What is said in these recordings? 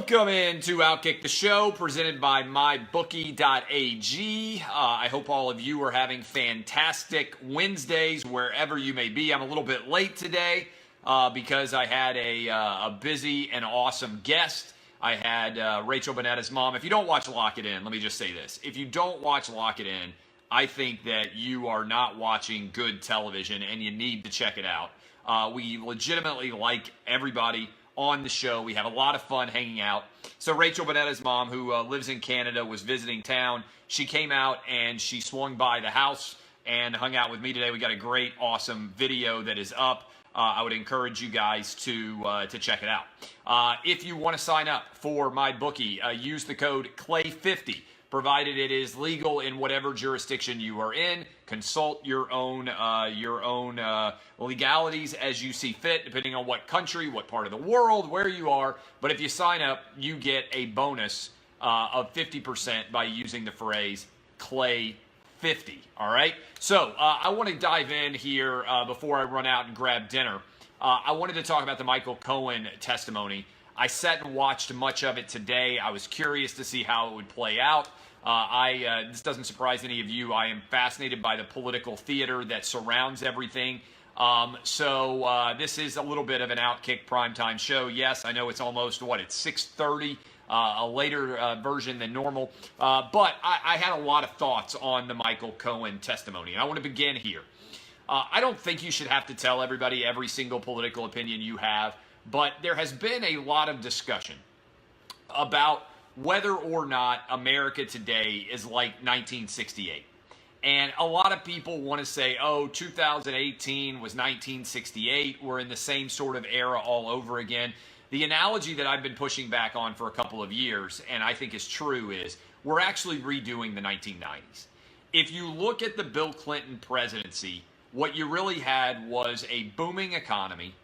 Welcome into Outkick the Show, presented by mybookie.ag. I hope all of you are having fantastic Wednesdays wherever you may be. I'm a little bit late today because I had a busy and awesome guest. I had Rachel Bonetta's mom. If you don't watch Lock It In, let me just say this. If you don't watch Lock It In, I think that you are not watching good television and you need to check it out. We legitimately like everybody on the show. We have a lot of fun hanging out. So Rachel Bonetta's mom, who lives in Canada, was visiting town. She came out and she swung by the house and hung out with me today. We got a great, awesome video that is up. I would encourage you guys to check it out. If you want to sign up for my bookie, use the code CLAY50. Provided it is legal in whatever jurisdiction you are in. Consult your own legalities as you see fit, depending on what country, what part of the world, where you are. But if you sign up, you get a bonus of 50% by using the phrase CLAY50. All right? So I want to dive in here before I run out and grab dinner. I wanted to talk about the Michael Cohen testimony. I sat and watched much of it today. I was curious to see how it would play out. This doesn't surprise any of you. I am fascinated by the political theater that surrounds everything. So this is a little bit of an Outkick primetime show. Yes, I know it's almost, it's 6:30, a later version than normal. But I had a lot of thoughts on the Michael Cohen testimony. And I want to begin here. I don't think you should have to tell everybody every single political opinion you have. But there has been a lot of discussion about whether or not America today is like 1968. And a lot of people want to say, 2018 was 1968. We're in the same sort of era all over again. The analogy that I've been pushing back on for a couple of years, and I think is true, is we're actually redoing the 1990s. If you look at the Bill Clinton presidency, what you really had was a booming economy,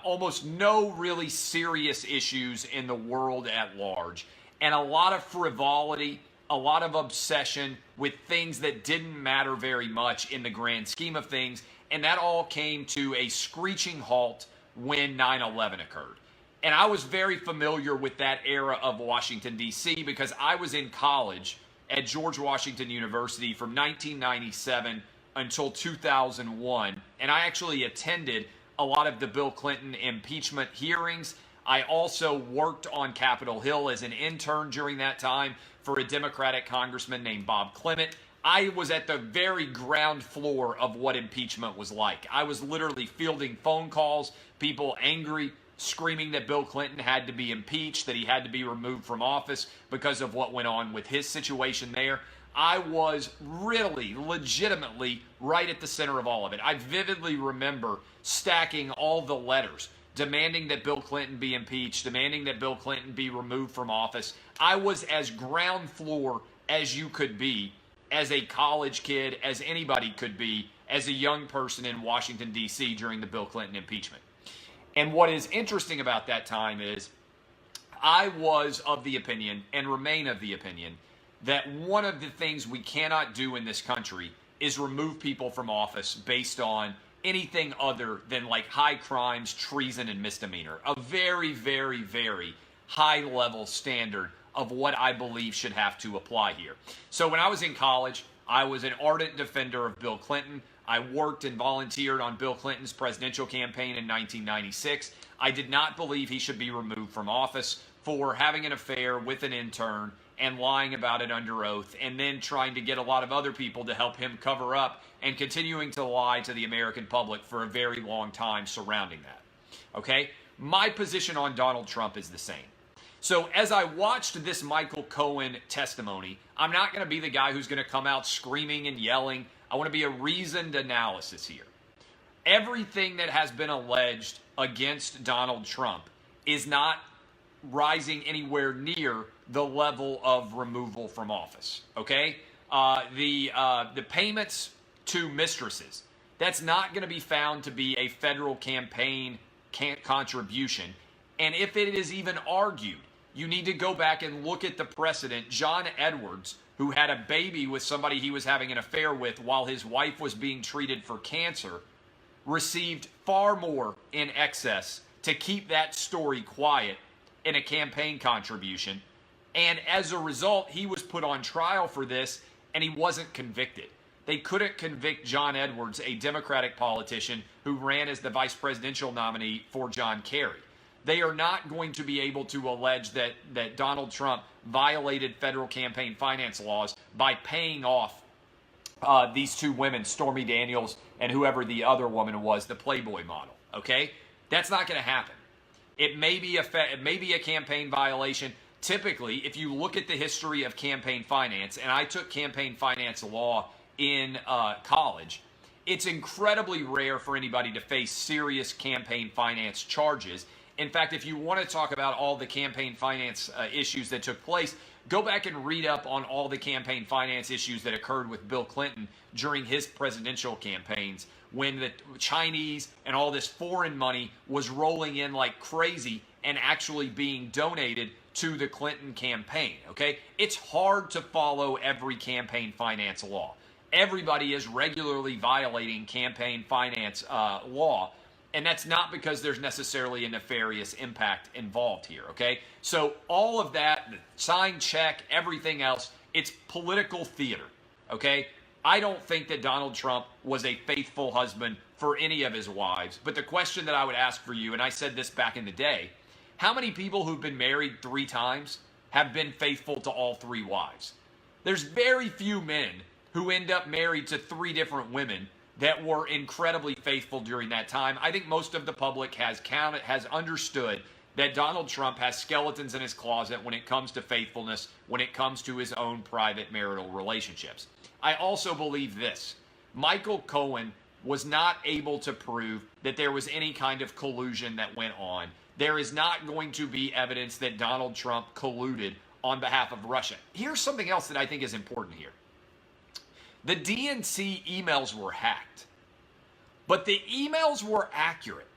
almost no really serious issues in the world at large, and a lot of frivolity, a lot of obsession with things that didn't matter very much in the grand scheme of things, and that all came to a screeching halt when 9/11 occurred. And I was very familiar with that era of Washington, D.C. because I was in college at George Washington University from 1997 until 2001, and I actually attended a lot of the Bill Clinton impeachment hearings. I also worked on Capitol Hill as an intern during that time for a Democratic congressman named Bob Clement. I was at the very ground floor of what impeachment was like. I was literally fielding phone calls, people angry, screaming that Bill Clinton had to be impeached, that he had to be removed from office because of what went on with his situation there. I was really, legitimately right at the center of all of it. I vividly remember stacking all the letters, demanding that Bill Clinton be impeached, demanding that Bill Clinton be removed from office. I was as ground floor as you could be, as a college kid, as anybody could be, as a young person in Washington, D.C. during the Bill Clinton impeachment. And what is interesting about that time is I was of the opinion, and remain of the opinion, that one of the things we cannot do in this country is remove people from office based on anything other than like high crimes, treason, and misdemeanor. A very, very, very high level standard of what I believe should have to apply here. So when I was in college, I was an ardent defender of Bill Clinton. I worked and volunteered on Bill Clinton's presidential campaign in 1996. I did not believe he should be removed from office for having an affair with an intern and lying about it under oath, and then trying to get a lot of other people to help him cover up and continuing to lie to the American public for a very long time surrounding that. Okay? My position on Donald Trump is the same. So as I watched this Michael Cohen testimony, I'm not going to be the guy who's going to come out screaming and yelling. I want to be a reasoned analysis here. Everything that has been alleged against Donald Trump is not rising anywhere near the level of removal from office, okay? The payments to mistresses, that's not going to be found to be a federal campaign contribution. And if it is even argued, you need to go back and look at the precedent. John Edwards, who had a baby with somebody he was having an affair with while his wife was being treated for cancer, received far more in excess to keep that story quiet in a campaign contribution. And as a result, he was put on trial for this, and he wasn't convicted. They couldn't convict John Edwards, a Democratic politician who ran as the vice presidential nominee for John Kerry. They are not going to be able to allege that Donald Trump violated federal campaign finance laws by paying off these two women, Stormy Daniels and whoever the other woman was, the Playboy model. Okay? That's not going to happen. It may be a campaign violation. Typically, if you look at the history of campaign finance, and I took campaign finance law in college, it's incredibly rare for anybody to face serious campaign finance charges. In fact, if you want to talk about all the campaign finance issues that took place, go back and read up on all the campaign finance issues that occurred with Bill Clinton during his presidential campaigns, when the Chinese and all this foreign money was rolling in like crazy and actually being donated to the Clinton campaign, okay? It's hard to follow every campaign finance law. Everybody is regularly violating campaign finance law, and that's not because there's necessarily a nefarious impact involved here, okay? So all of that, the signed check, everything else, it's political theater, okay? I don't think that Donald Trump was a faithful husband for any of his wives, but the question that I would ask for you, and I said this back in the day, how many people who've been married 3 times have been faithful to all 3 wives? There's very few men who end up married to 3 different women that were incredibly faithful during that time. I think most of the public has understood that Donald Trump has skeletons in his closet when it comes to faithfulness, when it comes to his own private marital relationships. I also believe this. Michael Cohen was not able to prove that there was any kind of collusion that went on. There is not going to be evidence that Donald Trump colluded on behalf of Russia. Here's something else that I think is important here. The DNC emails were hacked, but the emails were accurate.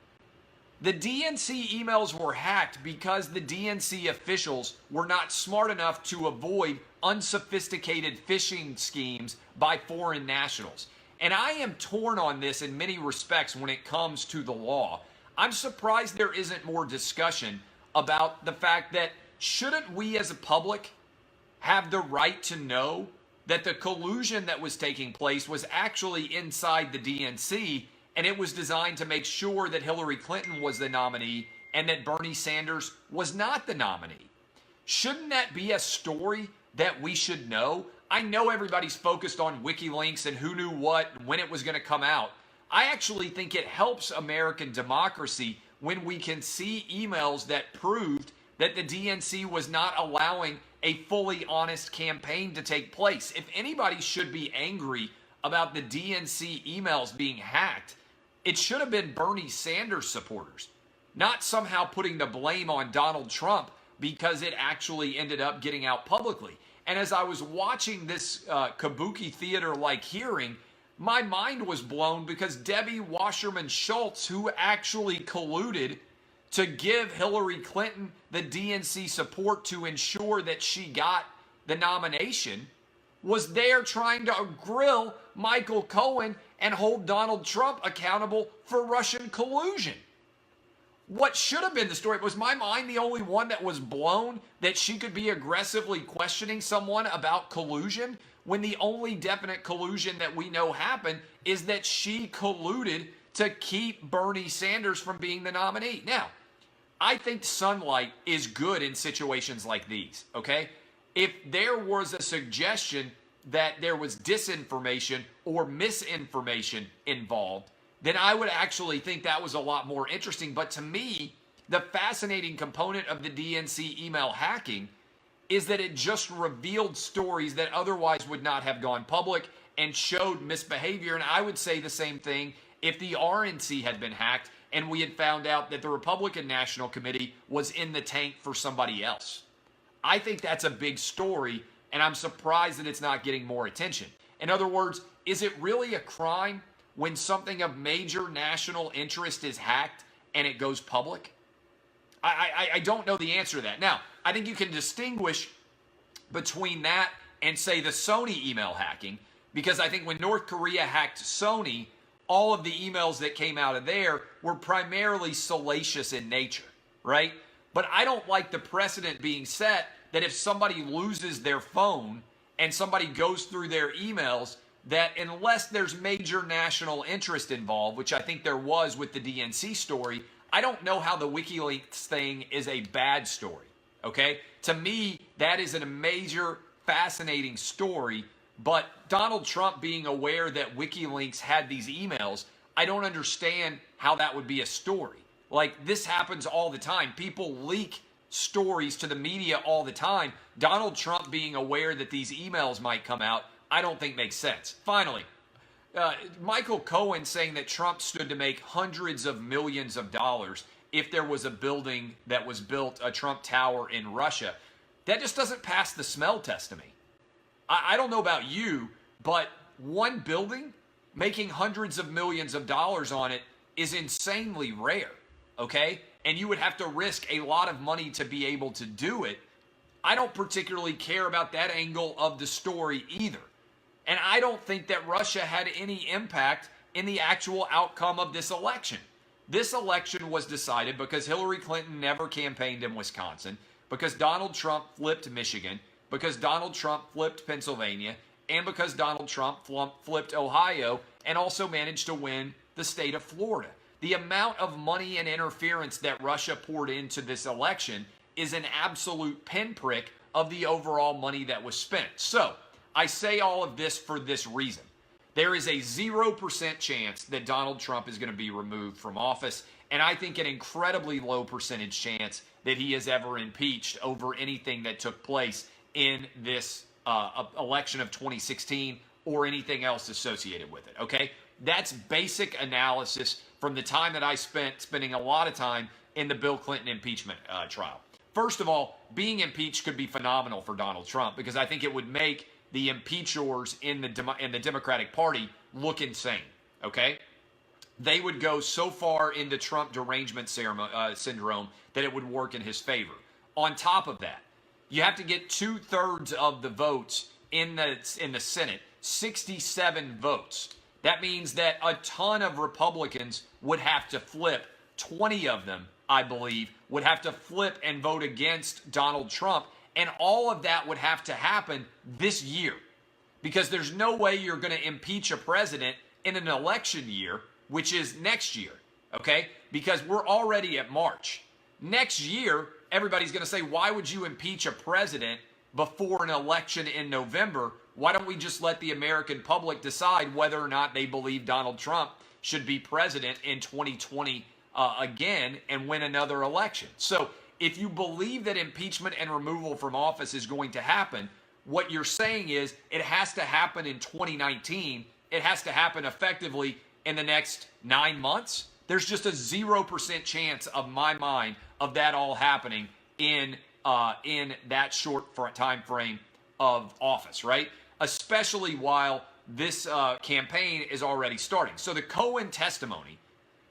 The DNC emails were hacked because the DNC officials were not smart enough to avoid unsophisticated phishing schemes by foreign nationals. And I am torn on this in many respects when it comes to the law. I'm surprised there isn't more discussion about the fact that shouldn't we as a public have the right to know that the collusion that was taking place was actually inside the DNC, and it was designed to make sure that Hillary Clinton was the nominee and that Bernie Sanders was not the nominee? Shouldn't that be a story that we should know? I know everybody's focused on WikiLeaks and who knew what and when it was going to come out. I actually think it helps American democracy when we can see emails that proved that the DNC was not allowing a fully honest campaign to take place. If anybody should be angry about the DNC emails being hacked, it should have been Bernie Sanders supporters, not somehow putting the blame on Donald Trump because it actually ended up getting out publicly. And as I was watching this kabuki theater-like hearing, my mind was blown because Debbie Wasserman Schultz, who actually colluded to give Hillary Clinton the DNC support to ensure that she got the nomination, was there trying to grill Michael Cohen and hold Donald Trump accountable for Russian collusion. What should have been the story, was my mind the only one that was blown that she could be aggressively questioning someone about collusion when the only definite collusion that we know happened is that she colluded to keep Bernie Sanders from being the nominee? Now, I think sunlight is good in situations like these, okay? If there was a suggestion that there was disinformation or misinformation involved, then I would actually think that was a lot more interesting. But to me, the fascinating component of the DNC email hacking is that it just revealed stories that otherwise would not have gone public and showed misbehavior. And I would say the same thing if the RNC had been hacked and we had found out that the Republican National Committee was in the tank for somebody else. I think that's a big story, and I'm surprised that it's not getting more attention. In other words, is it really a crime when something of major national interest is hacked and it goes public? I don't know the answer to that. Now, I think you can distinguish between that and, say, the Sony email hacking, because I think when North Korea hacked Sony, all of the emails that came out of there were primarily salacious in nature, right? But I don't like the precedent being set that if somebody loses their phone and somebody goes through their emails, that unless there's major national interest involved, which I think there was with the DNC story, I don't know how the WikiLeaks thing is a bad story, okay? To me, that is a major, fascinating story, but Donald Trump being aware that WikiLeaks had these emails, I don't understand how that would be a story. Like, this happens all the time. People leak stories to the media all the time. Donald Trump being aware that these emails might come out, I don't think makes sense. Finally, Michael Cohen saying that Trump stood to make hundreds of millions of dollars if there was a building that was built, a Trump Tower in Russia. That just doesn't pass the smell test to me. I don't know about you, but one building making hundreds of millions of dollars on it is insanely rare, okay? And you would have to risk a lot of money to be able to do it. I don't particularly care about that angle of the story either. And I don't think that Russia had any impact in the actual outcome of this election. This election was decided because Hillary Clinton never campaigned in Wisconsin, because Donald Trump flipped Michigan, because Donald Trump flipped Pennsylvania, and because Donald Trump flipped Ohio and also managed to win the state of Florida. The amount of money and interference that Russia poured into this election is an absolute pinprick of the overall money that was spent. So, I say all of this for this reason. There is a 0% chance that Donald Trump is going to be removed from office, and I think an incredibly low percentage chance that he is ever impeached over anything that took place in this election of 2016 or anything else associated with it, okay? That's basic analysis from the time that I spending a lot of time in the Bill Clinton impeachment trial. First of all, being impeached could be phenomenal for Donald Trump because I think it would make the impeachers in the Democratic Party look insane, okay? They would go so far into Trump derangement syndrome that it would work in his favor. On top of that, you have to get 2/3 of the votes in the Senate, 67 votes. That means that a ton of Republicans would have to flip. 20 of them, I believe, would have to flip and vote against Donald Trump. And all of that would have to happen this year because there's no way you're going to impeach a president in an election year, which is next year, okay? Because we're already at March. Next year, everybody's going to say, why would you impeach a president before an election in November? Why don't we just let the American public decide whether or not they believe Donald Trump should be president in 2020 again and win another election? So if you believe that impeachment and removal from office is going to happen, what you're saying is it has to happen in 2019. It has to happen effectively in the next 9 months. There's just a 0% chance of my mind of that all happening in that short time frame of office, right? Especially while this campaign is already starting. So the Cohen testimony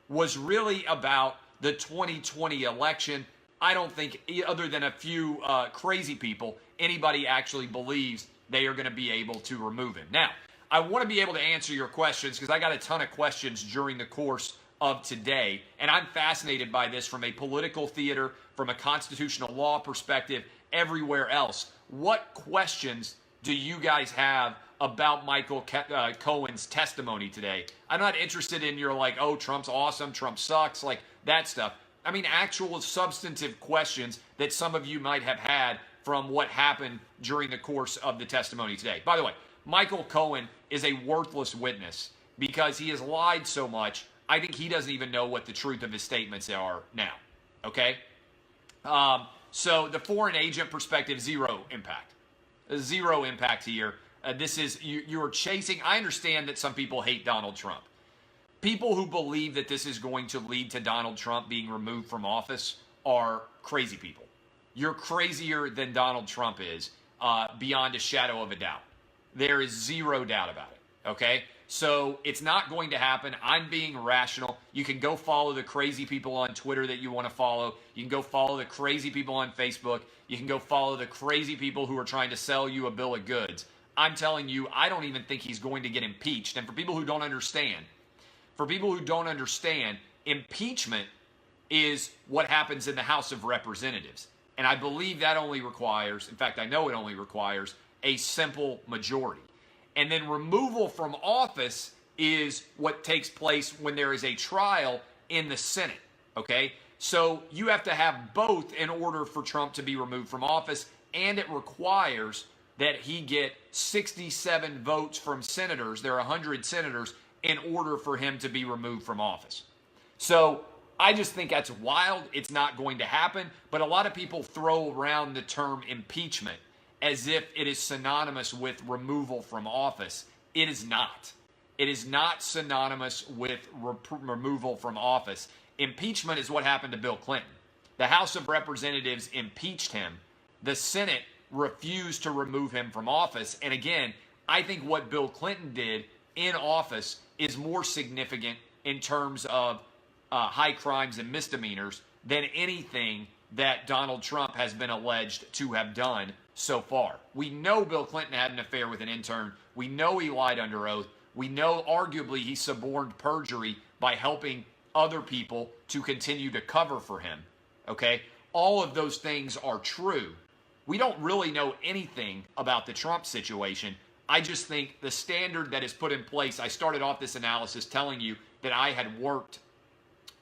was really about the 2020 election. I don't think, other than a few crazy people, anybody actually believes they are going to be able to remove him. Now, I want to be able to answer your questions because I got a ton of questions during the course of today, and I'm fascinated by this from a political theater, from a constitutional law perspective, everywhere else. What questions do you guys have about Michael Cohen's testimony today? I'm not interested in your like, oh, Trump's awesome, Trump sucks, like that stuff. I mean, actual substantive questions that some of you might have had from what happened during the course of the testimony today. By the way, Michael Cohen is a worthless witness because he has lied so much. I think he doesn't even know what the truth of his statements are now, okay? So the foreign agent perspective, zero impact. Zero impact here. This is, you're chasing, I understand that some people hate Donald Trump. People who believe that this is going to lead to Donald Trump being removed from office are crazy people. You're crazier than Donald Trump is, beyond a shadow of a doubt. There is zero doubt about it, okay? So it's not going to happen. I'm being rational. You can go follow the crazy people on Twitter that you want to follow. You can go follow the crazy people on Facebook. You can go follow the crazy people who are trying to sell you a bill of goods. I'm telling you, I don't even think he's going to get impeached. And for people who don't understand, impeachment is what happens in the House of Representatives. And I believe that only requires, in fact, I know it only requires a simple majority. And then removal from office is what takes place when there is a trial in the Senate, okay? So you have to have both in order for Trump to be removed from office, and it requires that he get 67 votes from senators, there are 100 senators, in order for him to be removed from office. So I just think that's wild. It's not going to happen. But a lot of people throw around the term impeachment as if it is synonymous with removal from office. It is not. It is not synonymous with removal from office. Impeachment is what happened to Bill Clinton. The House of Representatives impeached him. The Senate refused to remove him from office. And again, I think what Bill Clinton did in office is more significant in terms of high crimes and misdemeanors than anything that Donald Trump has been alleged to have done so far. We know Bill Clinton had an affair with an intern. We know he lied under oath. We know arguably he suborned perjury by helping other people to continue to cover for him. Okay? All of those things are true. We don't really know anything about the Trump situation. I just think the standard that is put in place, I started off this analysis telling you that I had worked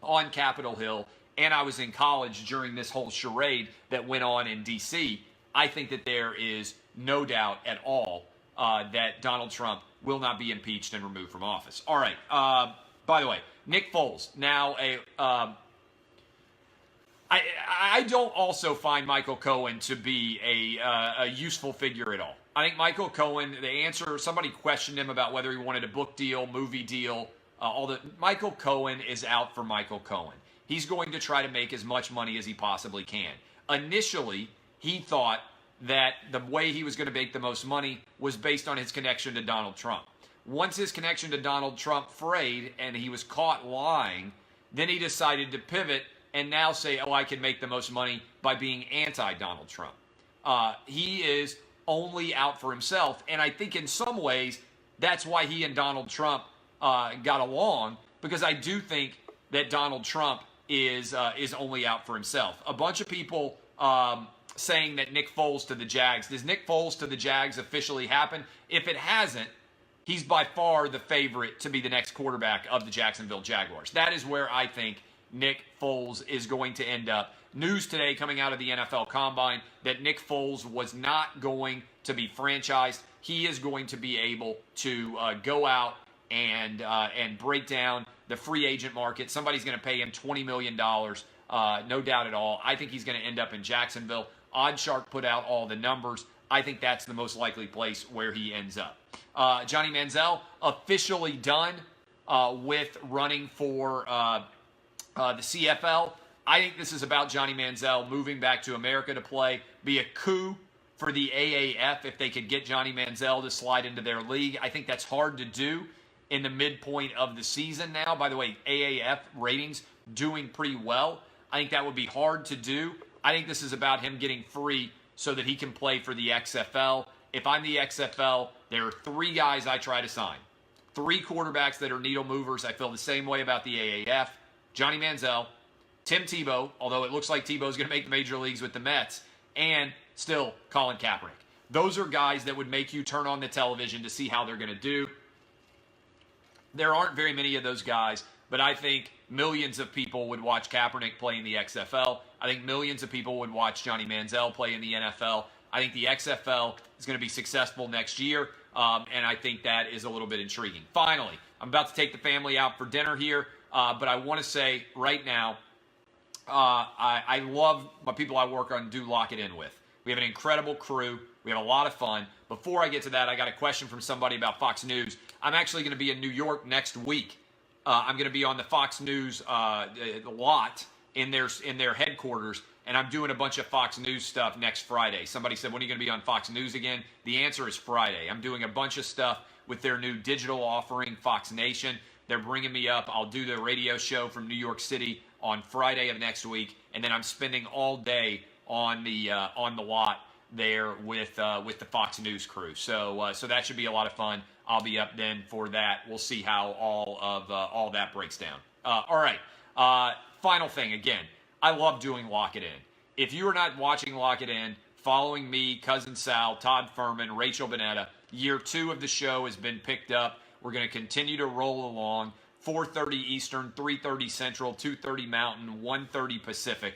on Capitol Hill and I was in college during this whole charade that went on in D.C. I think that there is no doubt at all that Donald Trump will not be impeached and removed from office. All right. By the way, Nick Foles. Now, I don't also find Michael Cohen to be a useful figure at all. I think Michael Cohen, the answer, somebody questioned him about whether he wanted a book deal, movie deal, Michael Cohen is out for Michael Cohen. He's going to try to make as much money as he possibly can. Initially, he thought that the way he was going to make the most money was based on his connection to Donald Trump. Once his connection to Donald Trump frayed and he was caught lying, then he decided to pivot and now say, oh, I can make the most money by being anti-Donald Trump. He is only out for himself, and I think in some ways that's why he and Donald Trump got along, because I do think that Donald Trump is only out for himself. A bunch of people saying that Nick Foles to the Jags. Does Nick Foles to the Jags officially happen? If it hasn't, he's by far the favorite to be the next quarterback of the Jacksonville Jaguars. That is where I think Nick Foles is going to end up. News today coming out of the NFL Combine that Nick Foles was not going to be franchised. He is going to be able to go out and break down the free agent market. Somebody's going to pay him $20 million, no doubt at all. I think he's going to end up in Jacksonville. OddsShark put out all the numbers. I think that's the most likely place where he ends up. Johnny Manziel officially done with running for the CFL. I think this is about Johnny Manziel moving back to America to play. Be a coup for the AAF if they could get Johnny Manziel to slide into their league. I think that's hard to do in the midpoint of the season now. By the way, AAF ratings doing pretty well. I think that would be hard to do. I think this is about him getting free so that he can play for the XFL. If I'm the XFL, there are 3 guys I try to sign. 3 quarterbacks that are needle movers. I feel the same way about the AAF. Johnny Manziel, Tim Tebow, although it looks like Tebow's going to make the major leagues with the Mets, and still Colin Kaepernick. Those are guys that would make you turn on the television to see how they're going to do. There aren't very many of those guys, but I think millions of people would watch Kaepernick play in the XFL. I think millions of people would watch Johnny Manziel play in the NFL. I think the XFL is going to be successful next year, and I think that is a little bit intriguing. Finally, I'm about to take the family out for dinner here, but I want to say right now, I love my people I work on do Lock It In with. We have an incredible crew. We have a lot of fun. Before I get to that, I got a question from somebody about Fox News. I'm actually going to be in New York next week. I'm going to be on the Fox News lot in their headquarters, and I'm doing a bunch of Fox News stuff next Friday. Somebody said, when are you going to be on Fox News again? The answer is Friday. I'm doing a bunch of stuff with their new digital offering, Fox Nation. They're bringing me up. I'll do the radio show from New York City on Friday of next week, and then I'm spending all day on the lot there with the Fox News crew. So that should be a lot of fun. I'll be up then for that. We'll see how all that breaks down. All right. Final thing, again, I love doing Lock It In. If you are not watching Lock It In, following me, Cousin Sal, Todd Furman, Rachel Bonetta, year 2 of the show has been picked up. We're going to continue to roll along. 4:30 Eastern, 3:30 Central, 2:30 Mountain, 1:30 Pacific.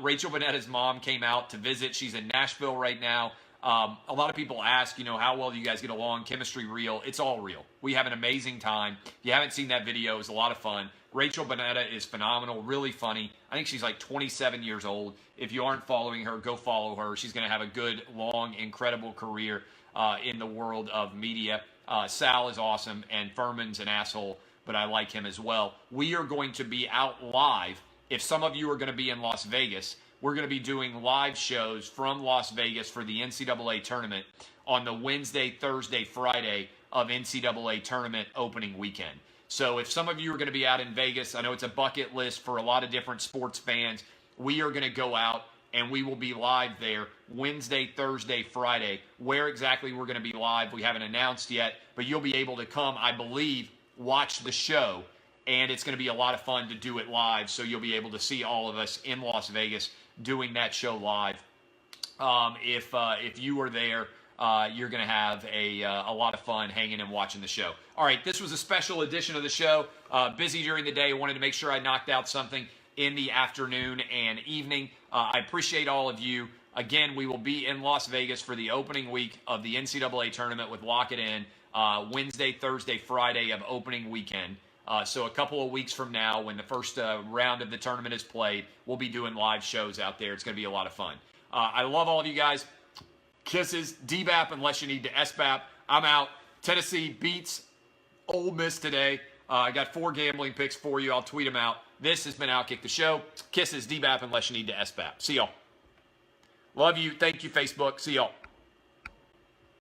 Rachel Bonetta's mom came out to visit. She's in Nashville right now. A lot of people ask, how well do you guys get along? Chemistry real? It's all real. We have an amazing time. If you haven't seen that video, it's a lot of fun. Rachel Bonetta is phenomenal, really funny. I think she's like 27 years old. If you aren't following her, go follow her. She's going to have a good, long, incredible career in the world of media. Sal is awesome, and Furman's an asshole, but I like him as well. We are going to be out live. If some of you are going to be in Las Vegas, we're going to be doing live shows from Las Vegas for the NCAA tournament on the Wednesday, Thursday, Friday of NCAA tournament opening weekend. So if some of you are going to be out in Vegas, I know it's a bucket list for a lot of different sports fans. We are going to go out and we will be live there Wednesday, Thursday, Friday. Where exactly we're going to be live, we haven't announced yet, but you'll be able to come, I believe, watch the show, and it's going to be a lot of fun to do it live, so you'll be able to see all of us in Las Vegas doing that show live. If you are there, you're going to have a lot of fun hanging and watching the show. All right, this was a special edition of the show. Busy during the day. I wanted to make sure I knocked out something in the afternoon and evening. I appreciate all of you. Again, we will be in Las Vegas for the opening week of the NCAA tournament with Lock It In, Wednesday, Thursday, Friday of opening weekend. So a couple of weeks from now, when the first round of the tournament is played, we'll be doing live shows out there. It's going to be a lot of fun. I love all of you guys. Kisses. DBAP unless you need to SBAP. I'm out. Tennessee beats Ole Miss today. I got 4 gambling picks for you. I'll tweet them out. This has been Outkick the Show. Kisses. DBAP unless you need to SBAP. See y'all. Love you. Thank you, Facebook. See y'all.